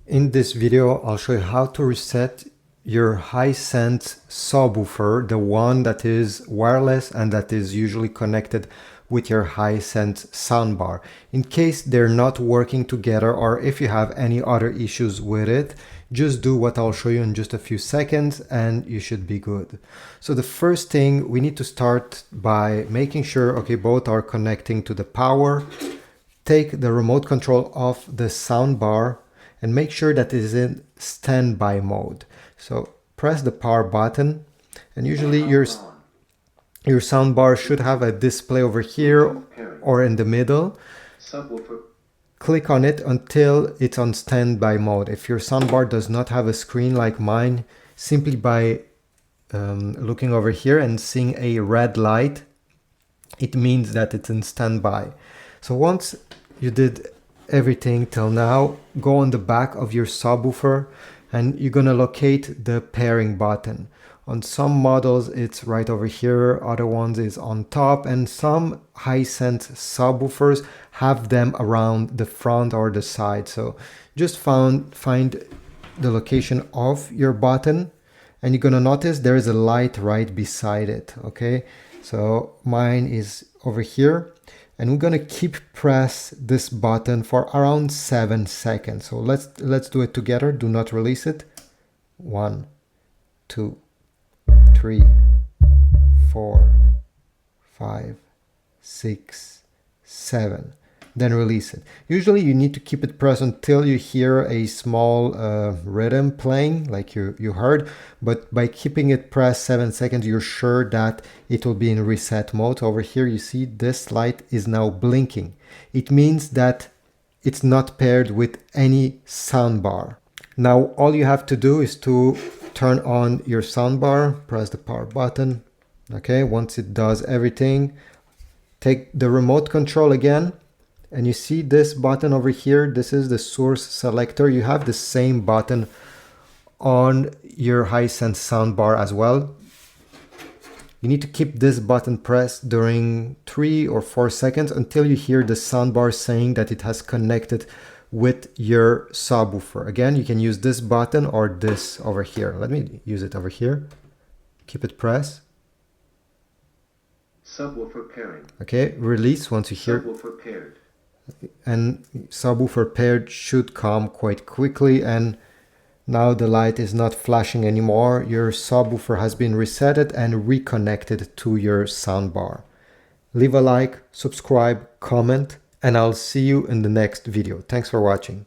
In this video, I'll show you how to reset your Hisense subwoofer, the one that is wireless and that is usually connected with your Hisense soundbar. In case they're not working together, or if you have any other issues with it, just do what I'll show you in just a few seconds and you should be good. So the first thing, we need to start by making sure, okay, both are connecting to the power. Take the remote control off the soundbar and make sure that it is in standby mode. So press the power button, and usually your soundbar should have a display over here or in the middle. Subwoofer. Click on it until it's on standby mode. If your soundbar does not have a screen like mine, simply by looking over here and seeing a red light, it means that it's in standby. So once you did everything till now, go on the back of your subwoofer and you're gonna locate the pairing button. On some models it's right over here, other ones is on top, and some Hisense subwoofers have them around the front or the side. So just find the location of your button, and you're gonna notice there is a light right beside it. Okay, so mine is over here, and we're gonna keep press this button for around 7 seconds. So let's do it together. Do not release it. 1, 2, 3, 4, 5, 6, 7. Then release it. Usually you need to keep it pressed until you hear a small rhythm playing, like you heard. But by keeping it pressed 7 seconds, you're sure that it will be in reset mode. Over here you see this light is now blinking. It means that it's not paired with any soundbar. Now all you have to do is to turn on your soundbar, press the power button. Okay, once it does everything, take the remote control again, and you see this button over here. This is the source selector. You have the same button on your Hisense soundbar as well. You need to keep this button pressed during 3 or 4 seconds until you hear the soundbar saying that it has connected with your subwoofer. Again, you can use this button or this over here. Let me use it over here. Keep it pressed. Subwoofer pairing. Okay, release once you hear. Subwoofer paired. And subwoofer paired should come quite quickly, and now the light is not flashing anymore. Your subwoofer has been resetted and reconnected to your soundbar. Leave a like, subscribe, comment, and I'll see you in the next video. Thanks for watching.